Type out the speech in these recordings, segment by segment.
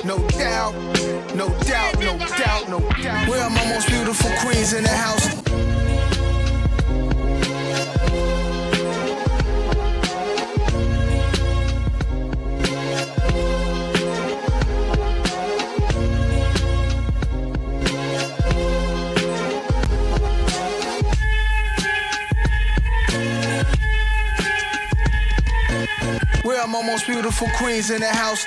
no doubt, no doubt, no doubt, no doubt. Where are my most beautiful queens in the house? Where are my most beautiful queens in the house?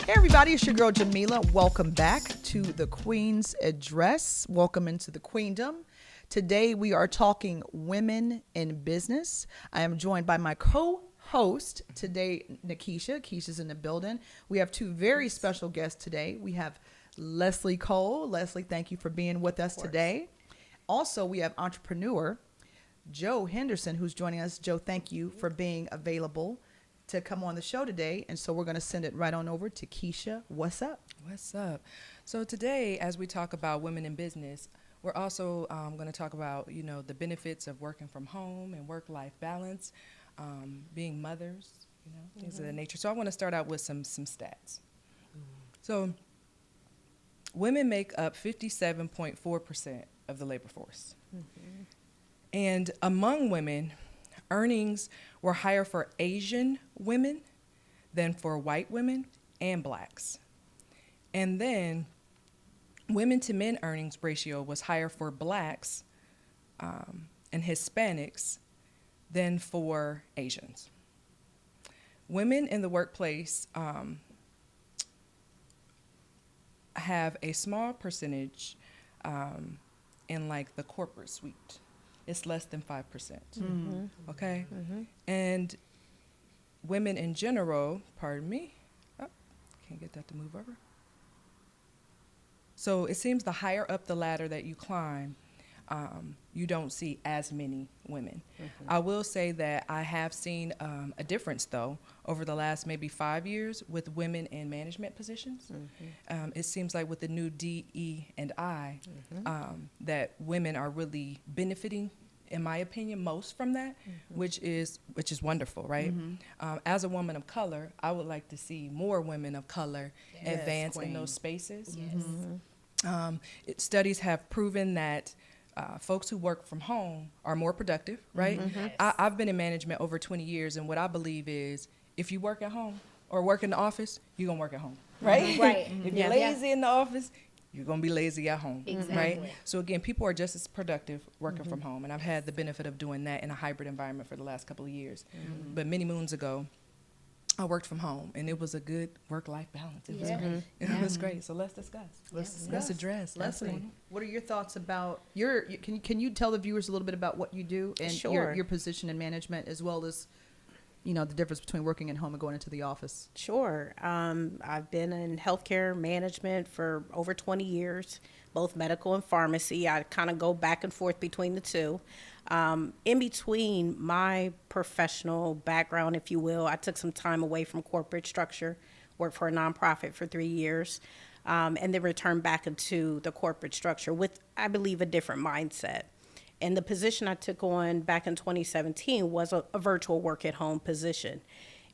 Hey everybody, it's your girl Jamilah. Welcome back to the Queen's Address. Welcome into the Queendom. Today we are talking women in business. I am joined by my co-host today, Nakissia. Keisha's in the building. We have two very special guests today. We have Leslie Cole. Leslie, thank you for being with us today. Also, we have entrepreneur Joe Henderson, who's joining us. Joe, thank you for being available to come on the show today. And so we're going to send it right on over to Keisha. What's up? What's up? So today, as we talk about women in business, we're also going to talk about, the benefits of working from home and work-life balance, being mothers, things of that nature. So I want to start out with some stats. So women make up 57.4% of the labor force. And among women, earnings were higher for Asian women than for white women and blacks. And then women to men earnings ratio was higher for blacks and Hispanics than for Asians. Women in the workplace have a small percentage in like the corporate suite. It's less than 5%. Okay? And women in general, can't get that to move over. So it seems the higher up the ladder that you climb, you don't see as many women. I will say that I have seen a difference, though, over the last maybe 5 years with women in management positions. It seems like with the new DE&I, that women are really benefiting, in my opinion, most from that, which is wonderful, right? As a woman of color, I would like to see more women of color advance in those spaces. Studies have proven that folks who work from home are more productive, right? I've been in management over 20 years, and what I believe is if you work at home or work in the office, you're going to work at home, right? Right. If you're lazy in the office, you're going to be lazy at home, right? So again, people are just as productive working from home, and I've had the benefit of doing that in a hybrid environment for the last couple of years. But many moons ago, I worked from home, and it was a good work-life balance. It was great. It was great. So let's discuss. Let's address. Leslie, what are your thoughts about can you tell the viewers a little bit about what you do and your position in management, as well as the difference between working at home and going into the office? Sure. I've been in healthcare management for over 20 years, both medical and pharmacy. I kind of go back and forth between the two. In between my professional background, if you will, I took some time away from corporate structure, worked for a nonprofit for 3 years, and then returned back into the corporate structure with, I believe, a different mindset. And the position I took on back in 2017 was a virtual work at home position.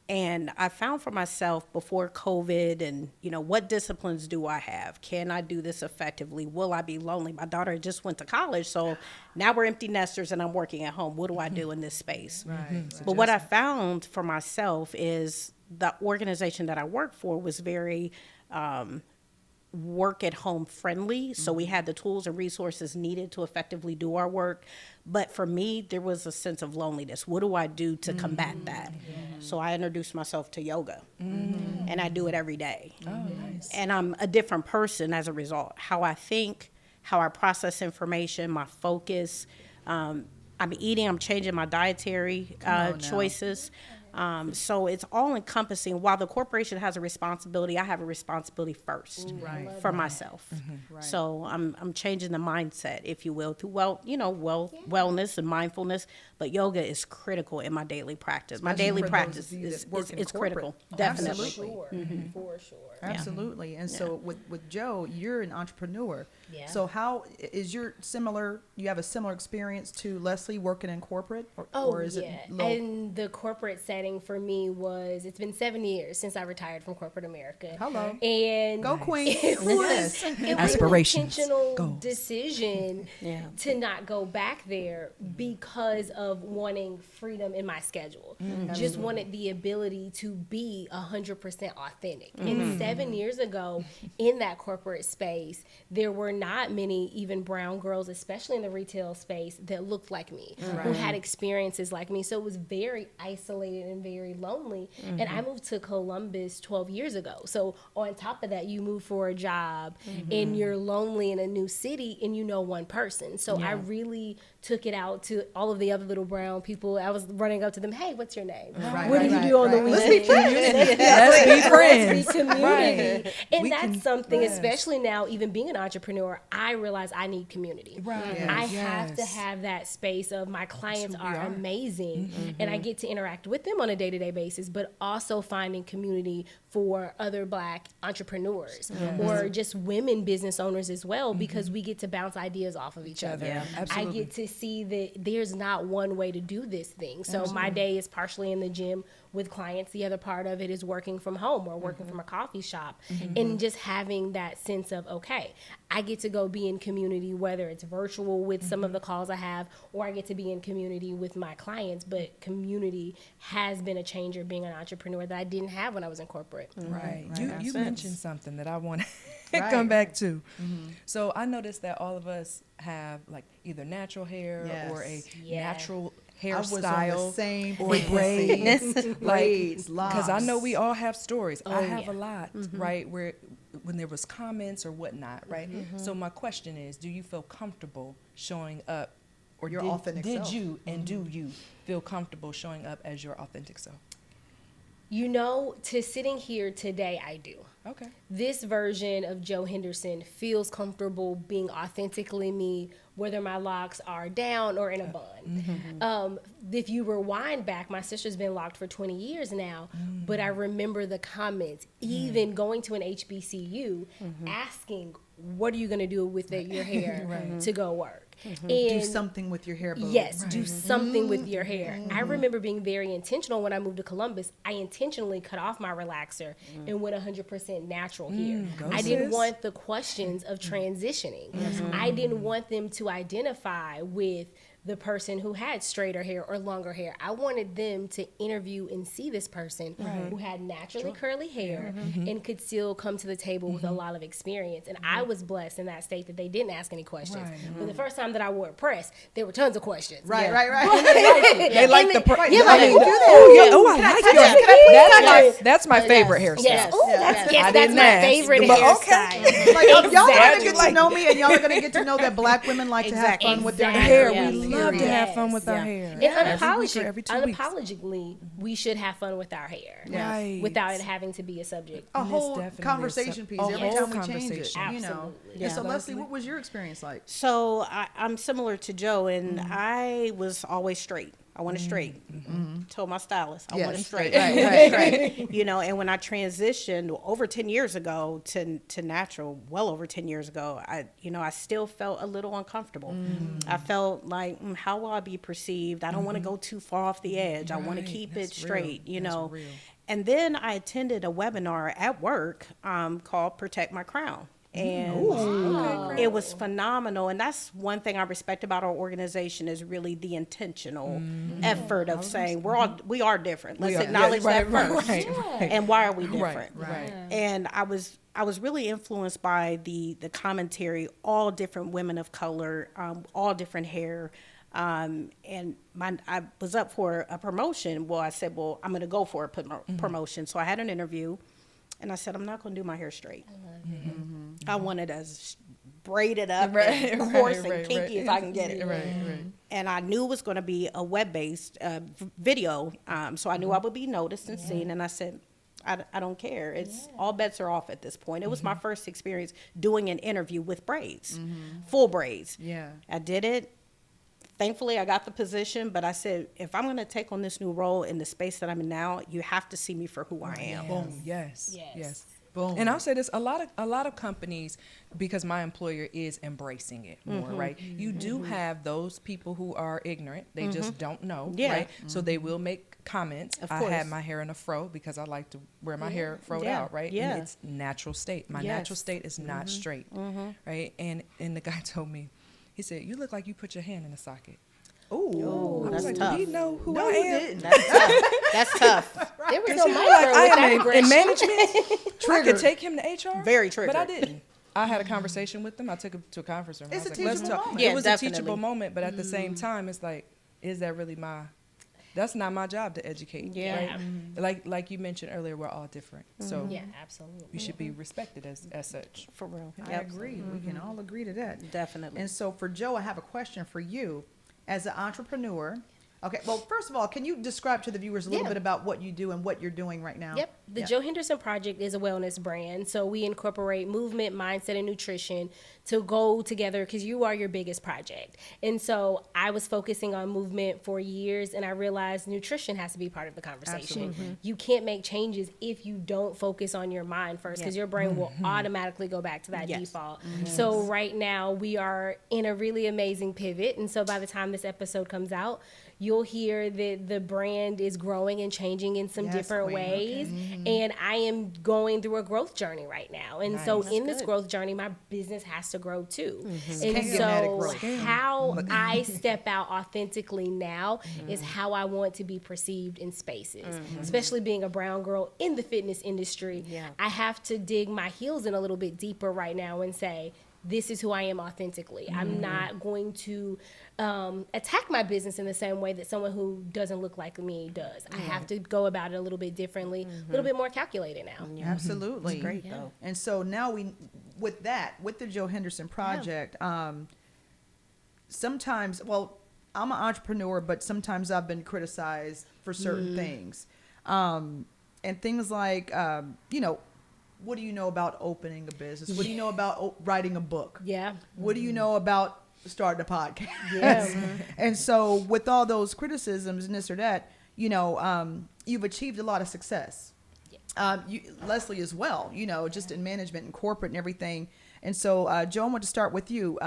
And I found for myself before COVID and, what disciplines do I have? Can I do this effectively? Will I be lonely? My daughter just went to college, so now we're empty nesters and I'm working at home. What do I do in this space? But what I found for myself is the organization that I work for was very work at home friendly. So we had the tools and resources needed to effectively do our work. But for me, there was a sense of loneliness. What do I do to combat that? So I introduced myself to yoga, and I do it every day. Nice. And I'm a different person as a result. How I think, how I process information, my focus. I'm changing my dietary choices. So it's all encompassing. While the corporation has a responsibility, I have a responsibility first for myself. So I'm changing the mindset, if you will, through wellness and mindfulness. But yoga is critical in my daily practice. My daily practice is critical. Definitely. For sure. Absolutely. And so with Joe, you're an entrepreneur. Yeah. So how is you have a similar experience to Leslie working in corporate? Or is it in the corporate setting, setting for me was, it's been 7 years since I retired from corporate America. Hello. And Go Queen. it was an Aspirations. intentional Goals. decision Yeah. to not go back there because of wanting freedom in my schedule. Just wanted the ability to be 100% authentic. And 7 years ago, in that corporate space, there were not many even brown girls, especially in the retail space, that looked like me, who had experiences like me. So it was very isolated and very lonely. And I moved to Columbus 12 years ago. So on top of that, you move for a job and you're lonely in a new city and you know one person. So I really took it out to all of the other little brown people. I was running up to them, hey, what's your name? What do you do on the weekend? Let's be friends. Let's be friends. Let's be community. And We that's can- something, yes. especially now, even being an entrepreneur, I realize I need community. Right. I have to Yes. have that space of my clients who we are are. amazing and I get to interact with them on a day-to-day basis, but also finding community for other Black entrepreneurs or just women business owners as well, because we get to bounce ideas off of each other. Yeah, I absolutely. get to see that there's not one way to do this thing. So my day is partially in the gym with clients. The other part of it is working from home or working from a coffee shop, and just having that sense of, okay, I get to go be in community, whether it's virtual with some of the calls I have, or I get to be in community with my clients. But community has been a changer being an entrepreneur that I didn't have when I was in corporate. Right. Right. You Makes mentioned something that I want to Right. come back to. So I noticed that all of us have like either natural hair or a Yes. natural I was on the hairstyle same or frequency. Braids, because I know we locks. all have stories. I have yeah. a lot, right? Where when there was comments or whatnot, right? So my question is, do you feel comfortable showing up, or Your did, authentic did self. you and do you feel comfortable showing up as your authentic self? You know, to sitting here today, I do. Okay. This version of Joe Henderson feels comfortable being authentically me, whether my locks are down or in a bun. If you rewind back, my sister's been locked for 20 years now, but I remember the comments, even going to an HBCU, asking, what are you going to do with your hair to go work? Do And something with your hair, boo. yes, do something with your hair. I remember being very intentional when I moved to Columbus. I intentionally cut off my relaxer and went 100% natural here. I didn't want the questions of transitioning. I didn't want them to identify with the person who had straighter hair or longer hair. I wanted them to interview and see this person who had naturally curly hair and could still come to the table with a lot of experience. And I was blessed in that state that they didn't ask any questions. But the first time that I wore a press, there were tons of questions. Right. They like the Yeah, like, like, who do that? Oh yeah. Oh, I like touch that. it? That's my favorite hairstyle. Yes. Ooh, that's I that's didn't my ask, favorite but hairstyle. Like, y'all are gonna Exactly. get to know me, and y'all are gonna get to know that Black women like to have fun with their Exactly. hair. Hair. Yes. We love to Yes. have fun with our hair. And Every week or every 2 weeks. unapologetically, we should have fun with our hair. Right. Without it having to be a subject. A This whole definitely conversation is piece a every whole time we change it. conversation. You know. Absolutely. And so, Yeah. Leslie, what was your experience like? So I'm similar to Joe, and I was always straight. I wanted straight. Told my stylist I wanted straight. Right. You know, and when I transitioned over 10 years ago to natural, well over 10 years ago, I still felt a little uncomfortable. I felt like, how will I be perceived? I don't want to go too far off the edge. I want to Right. keep That's it straight, real. you That's know. real. And then I attended a webinar at work called Protect My Crown. And it was phenomenal. And that's one thing I respect about our organization is really the intentional effort of saying we are different. Let's acknowledge that first. Right. And why are we different? Right. And I was really influenced by the commentary, all different women of color, all different hair. And I was up for a promotion. Well, I said, I'm going to go for a promotion. So I had an interview. And I said, I'm not going to do my hair straight. I want it as braided up, and coarse and kinky as I can get it. And I knew it was going to be a web-based video, so I knew I would be noticed and seen. And I said, I don't care. It's all bets are off at this point. It was my first experience doing an interview with braids, full braids. Yeah. I did it. Thankfully, I got the position, but I said, if I'm going to take on this new role in the space that I'm in now, you have to see me for who I am. Boom. Yes. Yes. Yes. Boom. And I'll say this: a lot of companies, because my employer is embracing it more, right? You do have those people who are ignorant; they just don't know, right? So they will make comments. Of I course. had my hair in a fro because I like to wear my hair froed Yeah. out, right? Yeah. And it's natural state. My natural state is not straight, right? And the guy told me, he said, "You look like you put your hand in a socket." Ooh. I was That's like, tough. "Do you know who No, I you am?" didn't. That's tough. That's tough. There was no Like, micro with I that am in aggression. management. I could take him to HR. Very But I triggered. didn't. I had a conversation with them. I took him to a conference room. It's I was a like, let's teachable talk. moment. Yeah, It was definitely. a teachable moment, but at the same time, it's like, is that really that's not my job to educate. Yeah. Right? Like you mentioned earlier, we're all different. So Yeah, absolutely. we should be respected as such. For real. I agree. We can all agree to that. Definitely. And so for Joe, I have a question for you as an entrepreneur. Okay, well, first of all, can you describe to the viewers a little Yeah. bit about what you do and what you're doing right now? Yep. The Joe Henderson Project is a wellness brand. So we incorporate movement, mindset, and nutrition to go together because you are your biggest project. And so I was focusing on movement for years, and I realized nutrition has to be part of the conversation. Absolutely. You can't make changes if you don't focus on your mind first because your brain will automatically go back to that Yes. default. So right now we are in a really amazing pivot. And so by the time this episode comes out, you'll hear that the brand is growing and changing in some Yes, different queen. ways. Okay. And I am going through a growth journey right now. And so Nice. in this good. growth journey, my business has to grow too. And Scandinavic so growth. how I step out authentically now is how I want to be perceived in spaces, especially being a brown girl in the fitness industry. Yeah. I have to dig my heels in a little bit deeper right now and say, this is who I am authentically. I'm not going to attack my business in the same way that someone who doesn't look like me does. I have to go about it a little bit differently, a little bit more calculated now. Absolutely. It's great, though. And so now with the Joe Henderson Project, sometimes, well, I'm an entrepreneur, but sometimes I've been criticized for certain things. And things like, what do you know about opening a business? What do you know about writing a book? Yeah. What do you know about starting a podcast? Yeah. And so with all those criticisms and this or that, you've achieved a lot of success. Leslie as well, just in management and corporate and everything. And so, Joe, I want to start with you.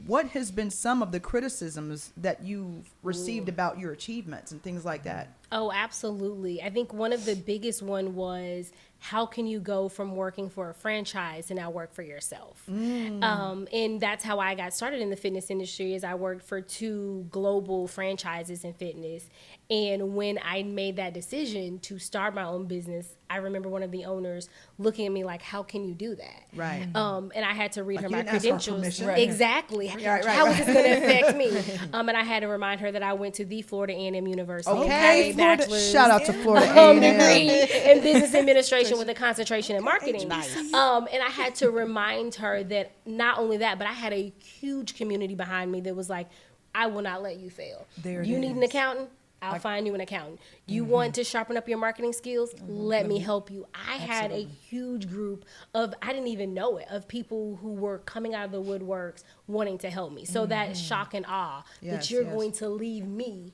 What has been some of the criticisms that you've received about your achievements and things like that? Oh, absolutely. I think one of the biggest one was, how can you go from working for a franchise to now work for yourself? And that's how I got started in the fitness industry. Is I worked for 2 global franchises in fitness. And when I made that decision to start my own business, I remember one of the owners looking at me like, how can you do that? Right. And I had to read Like, her you my didn't ask for credentials. permission. Right. Exactly. Right, How is this going to affect me? And I had to remind her that I went to the Florida A&M University. Okay, had a Florida. bachelor's Shout out to Florida degree A&M. in business administration with a concentration in marketing. Nice. And I had to remind her that not only that, but I had a huge community behind me that was like, I will not let you fail. There it You need an is. accountant? I'll find you an accountant. You want to sharpen up your marketing skills? Let me help you. I had a huge group of, I didn't even know it, of people who were coming out of the woodworks wanting to help me. So that shock and awe Yes, that you're yes. going to leave me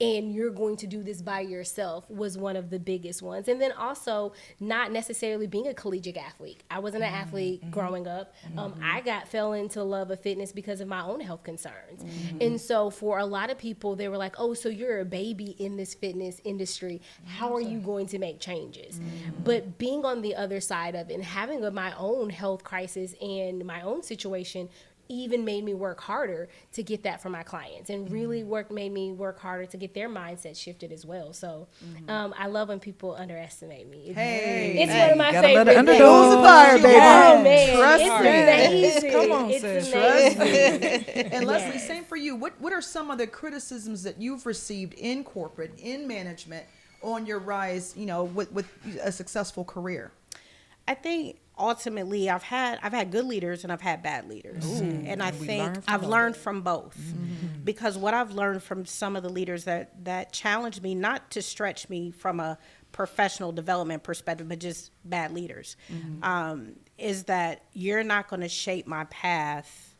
and you're going to do this by yourself was one of the biggest ones. And then also not necessarily being a collegiate athlete. I wasn't an athlete growing up. I fell into love of fitness because of my own health concerns. And so for a lot of people, they were like, oh, so you're a baby in this fitness industry. How are you going to make changes? But being on the other side of it and having my own health crisis and my own situation even made me work harder to get that for my clients, and really made me work harder to get their mindset shifted as well. So I love when people underestimate me. It's one of my gotta let favorite an things. underdog Fuels the fire, baby. Oh man, Trust it's me. amazing. Come on, It's sis. amazing. And Leslie, same for you. What are some of the criticisms that you've received in corporate, in management, on your rise, with a successful career? I think ultimately I've had good leaders and I've had bad leaders. And I think I've learned from both. Because what I've learned from some of the leaders that challenged me, not to stretch me from a professional development perspective, but just bad leaders, is that you're not going to shape my path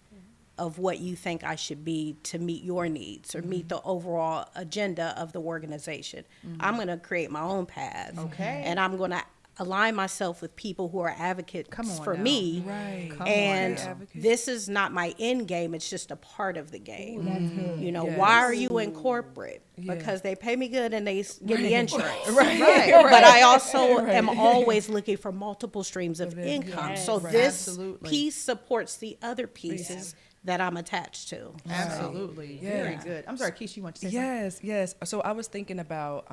of what you think I should be to meet your needs or meet the overall agenda of the organization. I'm going to create my own path. Okay. And I'm going to align myself with people who are advocates Come on for now. me. Right. Come on And now. this is not my end game. It's just a part of the game. That's good. You know, Yes. why are you in corporate? Yeah. Because they pay me good and they give me insurance. Right. But I also am always looking for multiple streams of income. Yes. So Right. this Absolutely. piece supports the other pieces that I'm attached to. Absolutely. Yeah. Very good. I'm sorry, Keisha, you want to say something? Yes. So I was thinking about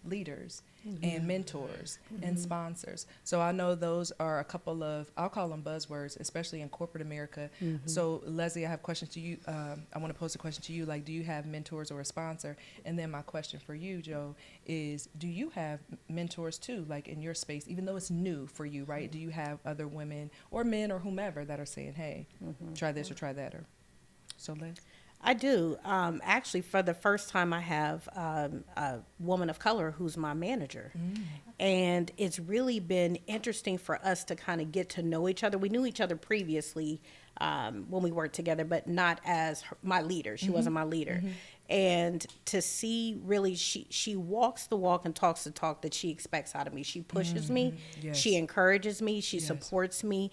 leaders and mentors and sponsors. So I know those are a couple of, I'll call them buzzwords, especially in corporate America. So Leslie, I have questions to you. I want to pose a question to you, like, do you have mentors or a sponsor? And then my question for you, Joe, is do you have mentors too, like in your space, even though it's new for you, right? Do you have other women or men or whomever that are saying, hey, try this or try that? Or so, Les? I do. Actually, for the first time, I have a woman of color who's my manager. And it's really been interesting for us to kind of get to know each other. We knew each other previously when we worked together, but not as my leader. She wasn't my leader. And to see really, she walks the walk and talks the talk that she expects out of me. She pushes me. Yes. She encourages me. She supports me.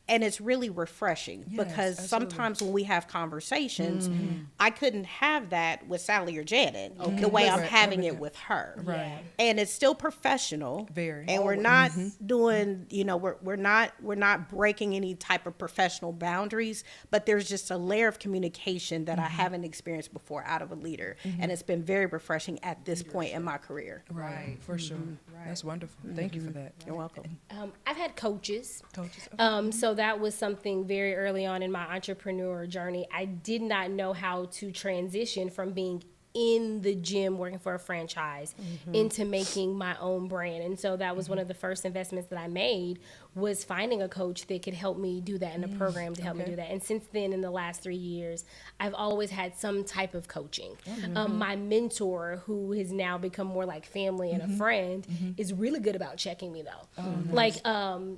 And it's really refreshing Yes, because absolutely. sometimes when we have conversations, I couldn't have that with Sally or Janet the way I'm Right, having right. it with her. Right. And it's still professional. Very. And we're not doing, you know, we're not breaking any type of professional boundaries, but there's just a layer of communication that I haven't experienced before out of a leader. And it's been very refreshing at this point in my career. Right, for sure. That's wonderful. Thank you for that. You're welcome. I've had coaches. Coaches. So that was something very early on in my entrepreneur journey. I did not know how to transition from being in the gym working for a franchise into making my own brand. And so that was one of the first investments that I made, was finding a coach that could help me do that, and a program to help me do that. And since then, in the last 3 years, I've always had some type of coaching. My mentor, who has now become more like family and a friend, is really good about checking me though. Like,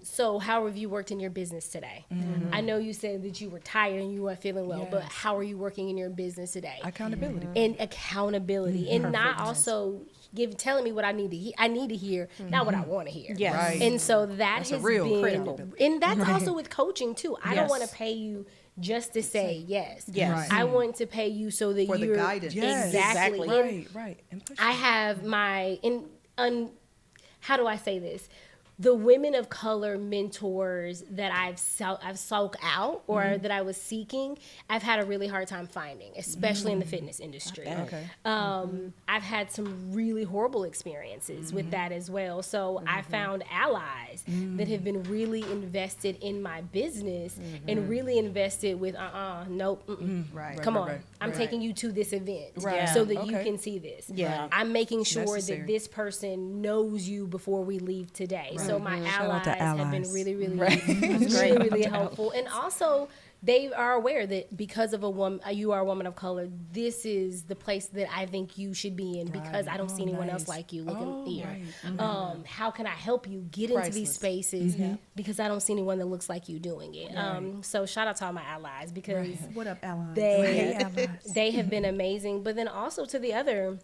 so how have you worked in your business today? I know you said that you were tired and you weren't feeling well, but how are you working in your business today? Accountability. And accountability, and not also telling me what I need to hear. I need to hear, not what I want to hear. Yes. Right. And so that's a real been critical. and that's also with coaching too. I don't Yes. want to pay you just to say yes. Yes. Right. I want to pay you so that For the you're guidance. Yes. exactly. Exactly. Right. And push I have my how do I say this? The women of color mentors that I've sought out or that I was seeking, I've had a really hard time finding, especially in the fitness industry. Okay. I've had some really horrible experiences with that as well. So I found allies that have been really invested in my business and really invested with, nope, Right. come on. right, I'm right. taking you to this event Right. so that you Okay. can see this. Yeah. I'm making sure Necessary. that this person knows you before we leave today. So my Shout out allies to have been allies. really, really, Right. really helpful. And also, they are aware that because of you are a woman of color, this is the place that I think you should be in because I don't see anyone else like you looking here. Right. How can I help you get into these Priceless. spaces because I don't see anyone that looks like you doing it. So shout out to all my allies because What up, allies? they have been amazing. But then also to the other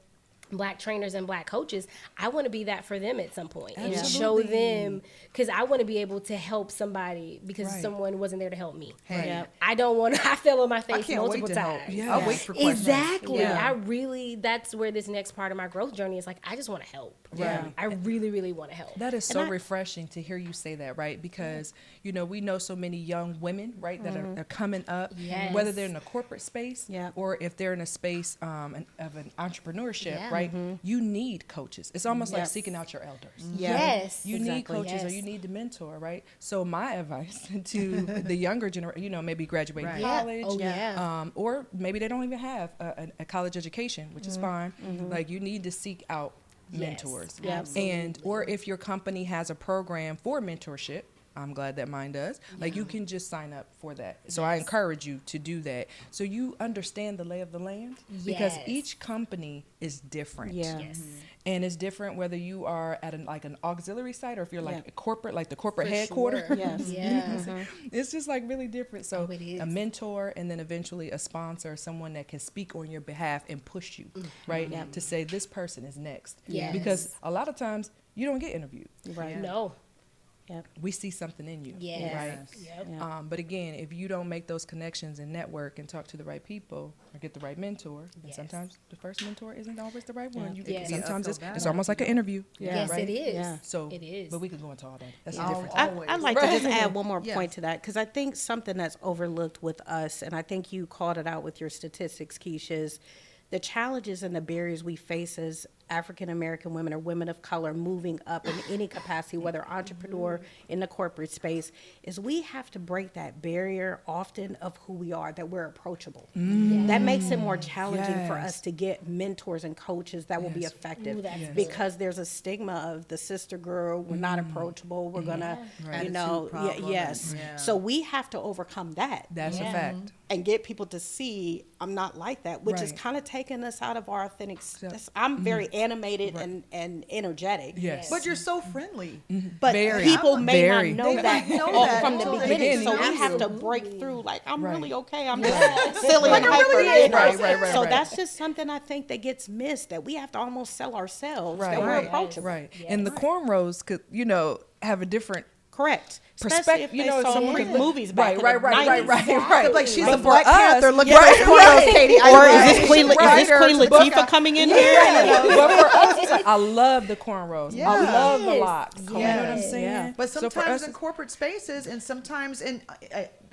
Black trainers and Black coaches, I want to be that for them at some point and show them, because I want to be able to help somebody because Right. someone wasn't there to help me. Hey. Yeah. I don't want to, I fell on my I face can't wait multiple to help. times. Yeah. I'll wait for questions. Exactly. Yeah. That's where this next part of my growth journey is like, I just want to help. Yeah. I really, really want to help. That is so refreshing to hear you say that, right? Because, you know, we know so many young women, right, that are coming up, Yes. whether they're in a corporate space Yeah. or if they're in a space of an entrepreneurship, Yeah. right? You need coaches. It's almost like Yes. seeking out your elders. Yes. You need Exactly. coaches or Yes. you need to mentor, right? So my advice to the younger generation, you know, maybe graduating Right. Yeah. college, Oh, yeah. or maybe they don't even have a college education, which is fine. Like you need to seek out Yes. mentors. Yes. And or if your company has a program for mentorship, I'm glad that mine does. Like you can just sign up for that. So I encourage you to do that. So you understand the lay of the land because Yes. each company is different. Yeah. Yes. And it's different whether you are at an auxiliary site or if you're like Yeah. a corporate, like the corporate For headquarters. sure. Yes. Yeah. It's just like really different. So Oh, it is. a mentor and then eventually a sponsor, someone that can speak on your behalf and push you, right? To say this person is next. Yes. Because a lot of times you don't get interviewed. Right. No. Yep. we see something in you, Yes. right? Yep. Yeah. But again, if you don't make those connections and network and talk to the right people or get the right mentor, and Yes. sometimes the first mentor isn't always the right one. You, Yes. Sometimes Yeah, it's, uphill it's battle. almost like an interview. Yes, right? it is. Yeah. So, It is. but we could go into all that. That's Yeah. a different Al- topic. always. I'd like to just add one more Yes. point to that, because I think something that's overlooked with us, and I think you called it out with your statistics, Keisha, is the challenges and the barriers we face as African American women or women of color moving up in any capacity, whether entrepreneur in the corporate space, is we have to break that barrier often of who we are, that we're approachable. That makes it more challenging for Yes. us to get mentors and coaches that will be Yes. effective, Ooh, that's good. because there's a stigma of the sister girl, we're not approachable, we're gonna, Right. you know, Attitude problem yes. and- yeah. So we have to overcome that That's Yeah. a fact. and get people to see I'm not like that, which is Right. kind of taking us out of our authentic. I'm very animated and energetic. Yes. But you're so friendly. But Very. people may Very. not know They that might know all that from the until they beginning. So get we have to Absolutely. break through. Like I'm Right. really okay. I'm just silly and Like, it hyper. really is. you know? Right. So that's just something I think that gets missed. That we have to almost sell ourselves. That we're Right. approachable. Right. Yes. And the cornrows could, have a different Correct. perspective. Especially if they saw someone quick could- movies back in the 90s. right. Like she's But a for Black us- Panther. Look right, at those right. Katie. Or is this Queen Right. Latifah coming in here? But for us, it's like, I love the cornrows. Yeah. I love the Yes. locks. You know what I'm Yes. saying? Yeah. But So for sometimes us, in corporate spaces and sometimes in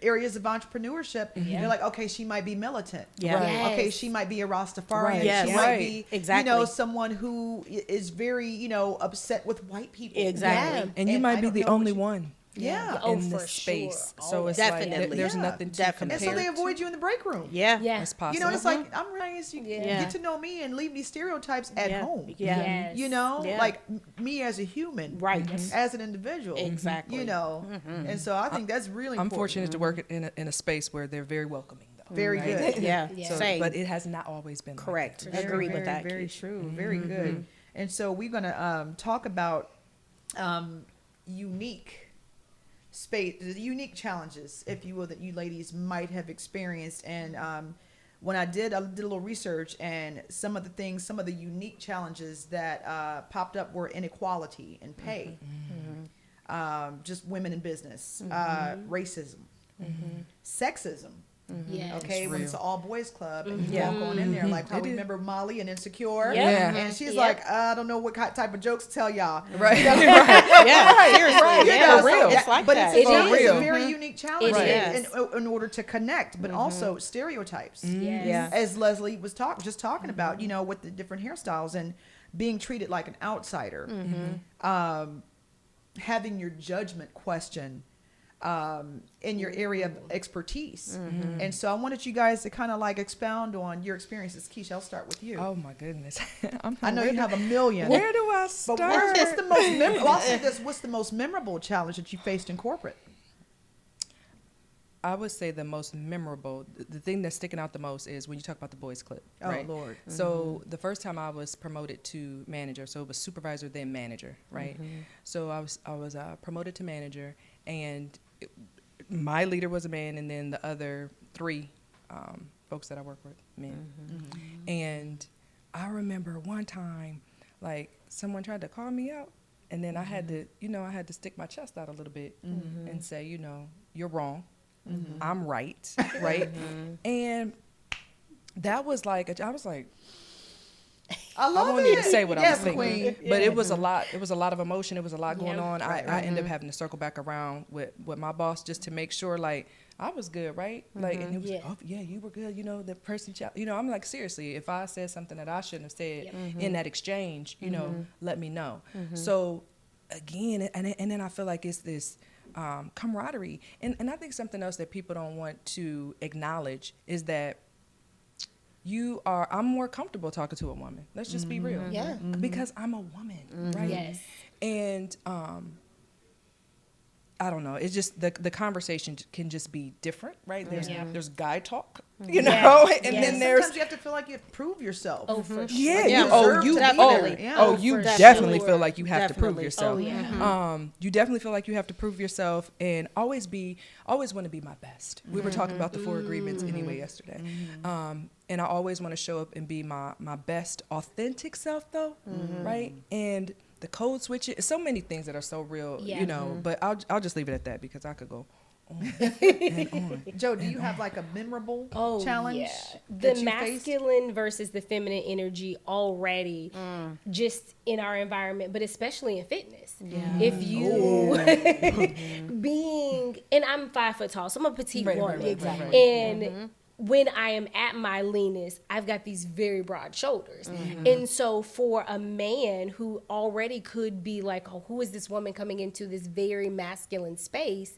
areas of entrepreneurship, you're like, okay, she might be militant. Yeah. Right. Yes. Okay, she might be a Rastafarian. Right. Yes. She might Right. be, Exactly. someone who is very, upset with white people. Exactly. Yeah. and you I might be don't the know only what you- one Yeah. Oh, in for this space. sure. So it's Definitely. like there's Yeah. nothing to Definitely. And so compare they to. avoid you in the break room. Yeah. Yeah. It's possible. You know, it's like I'm nice. You Yeah. get to know me and leave these stereotypes at Yeah. home. Yeah. Yes. Yeah. Like me as a human, Right. as an individual, Exactly. And so I think that's really I'm important. fortunate to work in a space where they're very welcoming, though. Very good. Yeah. Yeah. So, Same. but it has not always been like Correct. that. Very, Agree with very, that. Very Keisha. true. Very good. And so we're gonna talk about unique space, the unique challenges, if you will, that you ladies might have experienced. And when I did a little research, and some of the unique challenges that popped up were inequality in pay, just women in business, racism, sexism. Yes. Okay, It's when it's an real. all boys club and you walk on in there, like how we remember Molly and Insecure, Yeah. and she's Yep. like, I don't know what type of jokes to tell y'all, Right. Yeah. Seriously. You Yeah. know, For real. It's like but that. it's, It it's is. a very unique challenge It in order to connect, but also stereotypes, Yes. Yeah. as Leslie was talking about, with the different hairstyles and being treated like an outsider, having your judgment questioned in your area of expertise. And so I wanted you guys to kind of like expound on your experiences. Keisha, I'll start with you. Oh my goodness. I know you have a million. Where do I But start? what's the most memorable? I'll say this: what's the most memorable challenge that you faced in corporate? I would say the most memorable, the thing that's sticking out the most is when you talk about the boys club. Oh, right? Lord. So the first time I was promoted to manager, so it was supervisor then manager, right? So I was promoted to manager, and my leader was a man, and then the other three folks that I work with, men. And I remember one time, like someone tried to call me out, and then I had to stick my chest out a little bit and say, you're wrong. I'm right, right? And that was like, I was like, I love I won't it. even say what I Yes, was thinking, Queen. but it was a lot. It was a lot of emotion. It was a lot going Yeah. on. I ended up having to circle back around with my boss just to make sure, like, I was good, right? Like, and he was like, Yeah. oh yeah, you were good. The person, I'm like, seriously, if I said something that I shouldn't have said in that exchange, let me know. So again, and then I feel like it's this camaraderie, and I think something else that people don't want to acknowledge is that I'm more comfortable talking to a woman. Let's just be real. Yeah. Because I'm a woman, right? Yes. And I don't know. It's just the conversation can just be different, right? There's guy talk, and Yes. then there's Sometimes you have to feel like you have to prove yourself. Oh, for sure. yeah, you you, oh deserve you to be definitely there. Yeah. oh you For definitely sure. feel like you have to prove Definitely. yourself. Oh, yeah. You definitely feel like you have to prove yourself, and always want to be my best. We were talking about the 4 agreements anyway yesterday. And I always want to show up and be my best authentic self though, right? And the code switching. So many things that are so real, Yeah. you know. But I'll just leave it at that because I could go on and on. Joe, do you have like a memorable challenge? Yeah. that The you faced? masculine versus the feminine energy already just in our environment, but especially in fitness. Yeah. If you being, and I'm 5 foot tall, so I'm a petite woman. Exactly. And when I am at my leanest, I've got these very broad shoulders. And so for a man who already could be like, oh, who is this woman coming into this very masculine space?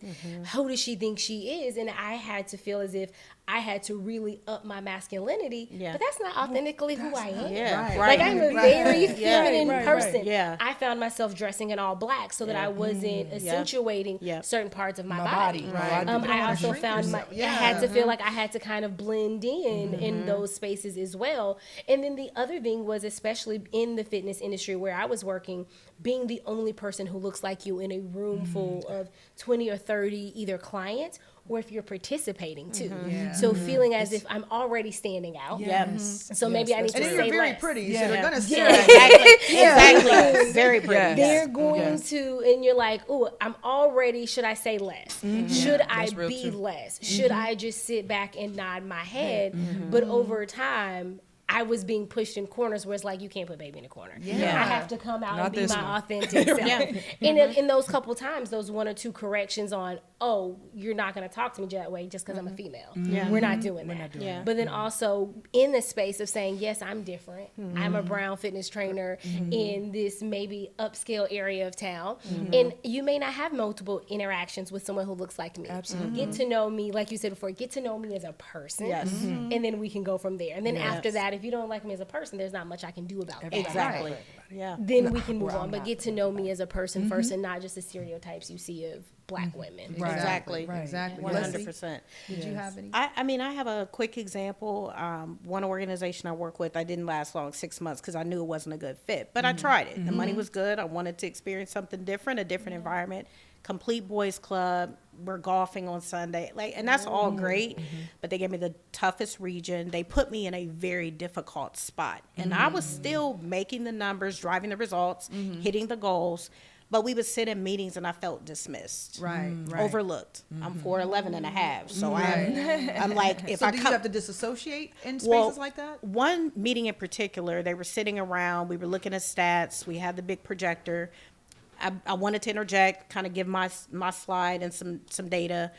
Who does she think she is? And I had to feel as if I had to really up my masculinity, but that's not authentically who I am. Yeah, Like I'm a very feminine right, person. Yeah. I found myself dressing in all black so that I wasn't accentuating certain parts of my body. Right. I also shrink found yourself. I had to feel like I had to kind of blend in those spaces as well. And then the other thing was, especially in the fitness industry where I was working, being the only person who looks like you in a room full of 20 or 30 either clients or if you're participating too. So feeling as if I'm already standing out. Yes. So maybe I need to And say then you're very less. pretty, so Yeah. they're gonna say Exactly. Very pretty. Yes. They're going to, and you're like, oh, I'm already, should I say less? Should I That's real be too. less? Should I just sit back and nod my head? But over time, I was being pushed in corners where it's like, you can't put baby in a corner. I have to come out Not and be this my one. authentic self. And in those couple times, those 1 or 2 corrections on, oh, you're not going to talk to me that way just because I'm a female. We're not doing that. Yeah. But then also in the space of saying, yes, I'm different. I'm a brown fitness trainer in this maybe upscale area of town. And you may not have multiple interactions with someone who looks like me. Absolutely. Get to know me, like you said before, get to know me as a person. Yes. And then we can go from there. And then after Yes. that, if you don't like me as a person, there's not much I can do about that. Exactly. Yeah. Then we can move on. But get to know me as a person first and not just the stereotypes you see of black women. Right. Exactly. Right. Exactly. 100%. Did you have any? I mean, I have a quick example. One organization I work with, I didn't last long, 6 months, because I knew it wasn't a good fit. But I tried it. The money was good. I wanted to experience something different, a different environment. Complete boys club. We're golfing on Sunday, and that's all great. But they gave me the toughest region. They put me in a very difficult spot, and I was still making the numbers, driving the results, hitting the goals. But we would sit in meetings and I felt dismissed, Right. overlooked. I'm 4'11" and a half, so I'm like, if So I do you come, have to disassociate in spaces Well, like that? one meeting in particular, they were sitting around, we were looking at stats, we had the big projector. I wanted to interject, kind of give my slide and some data,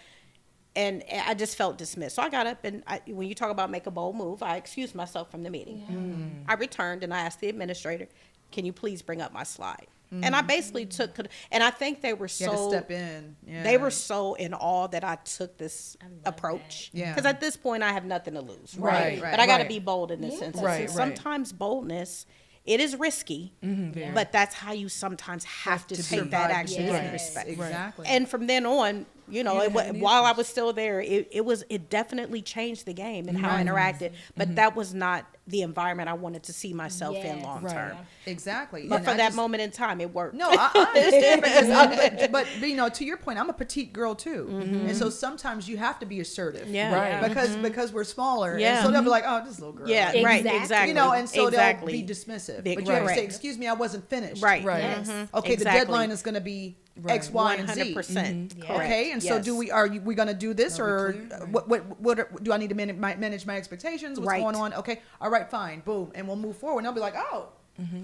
and I just felt dismissed. So I got up, and when you talk about make a bold move, I excused myself from the meeting. I returned and I asked the administrator, can you please bring up my slide? And I basically took, and I think they were You had to so, step in. Yeah. they were so in awe that I took this approach. that. Yeah. Because at this point I have nothing to lose. Right, But I got to right. be bold in this instance. Right, And right. sometimes boldness, it is risky, but that's how you sometimes have to take that survive action the with business. respect. Exactly. And from then on, you know, while I was still there, it definitely changed the game and how I interacted. But that was not the environment I wanted to see myself in Yes. long Right. term. Exactly. But And for I that just- moment in time, it worked. No, I understand because but you know, to your point, I'm a petite girl too, and so sometimes you have to be assertive, Yeah. Right. Because we're smaller, and Yeah. so they'll be like, oh, this little girl, Yeah, Exactly. right, exactly. you know, and so exactly. they'll be dismissive. Big- But you have to say, right. excuse me, I wasn't finished. Right. Right. Yes. Okay, Exactly. the deadline is going to be Right. X, Y, and Z. 100%. Correct. Okay, and so Yes. are we going to do this, or clear? what do I need to manage my expectations? What's Right. going on? Okay, all right, fine, boom, and we'll move forward. And they'll be like, oh.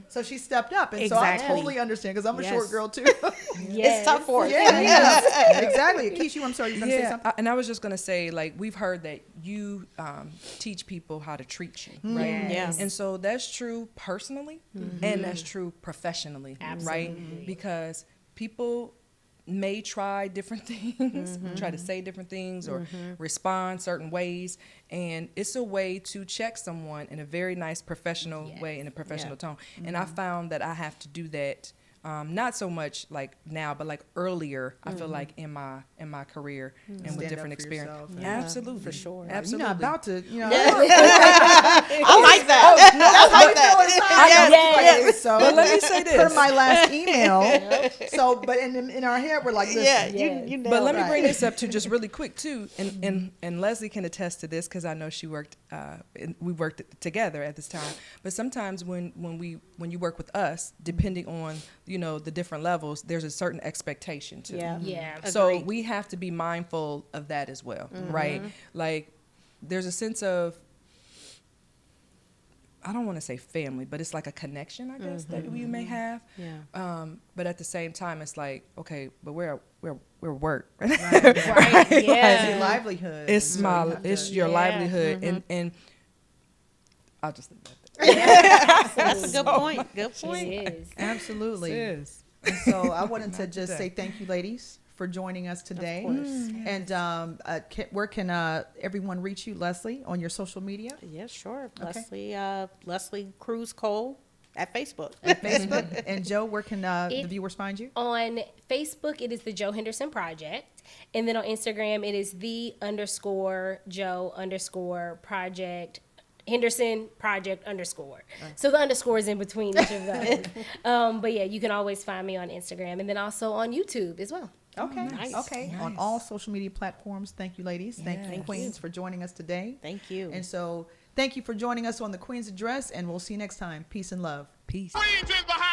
So she stepped up, and so I Exactly. totally understand because I'm a Yes. short girl too. It's tough for us. Yeah, exactly. Keisha, I'm sorry, you were going to say something? and I was just gonna say, like, we've heard that you teach people how to treat you, right? Yes. And so that's true personally, and that's true professionally, right? Because people may try different things, try to say different things, or respond certain ways, and it's a way to check someone in a very nice professional way, in a professional tone. And I found that I have to do that. Not so much like now, but like earlier. I feel like in my career and Stand with up different for experience. yourself. Yeah, absolutely, for sure. Absolutely. You're not about to, you know. I like that. That's how you feel inside. Yes. So But let me say per this. my last email. So, but in our head, we're like, listen, Yeah, Yes. you But let me Right. bring this up too, just really quick too, and Leslie can attest to this because I know she worked we worked together at this time. But sometimes when you work with us, depending on, you know, the different levels, there's a certain expectation too. Yeah. Yeah. So Agreed. we have to be mindful of that as well, right? Like, there's a sense of, I don't want to say family, but it's like a connection, I guess, that you may have. Yeah. But at the same time, it's like, okay, but we're work. Right. It's Yeah. your livelihood. It's So you my have to- it's your Yeah. livelihood, and I'll just leave that That's a good point. Good point. It is. Absolutely. there. It is. And so I wanted to Not just today. say thank you, ladies, for joining us today. course. And where can everyone reach you, Leslie, on your social media? Yeah, sure. Okay. Leslie Cruz Cole at Facebook. At Facebook. And Joe, where can the viewers find you? On Facebook, it is the Joe Henderson Project. And then on Instagram, it is _Joe_Project Henderson Project _. So the underscore is in between each of those. But yeah, you can always find me on Instagram and then also on YouTube as well. Okay. Nice. Okay. On Nice. all social media platforms. Thank you, ladies. Thank you, Yes. Queens, for joining us today. Thank you. And so thank you for joining us on the Queen's Address, and we'll see you next time. Peace and love. Peace. Queens is behind.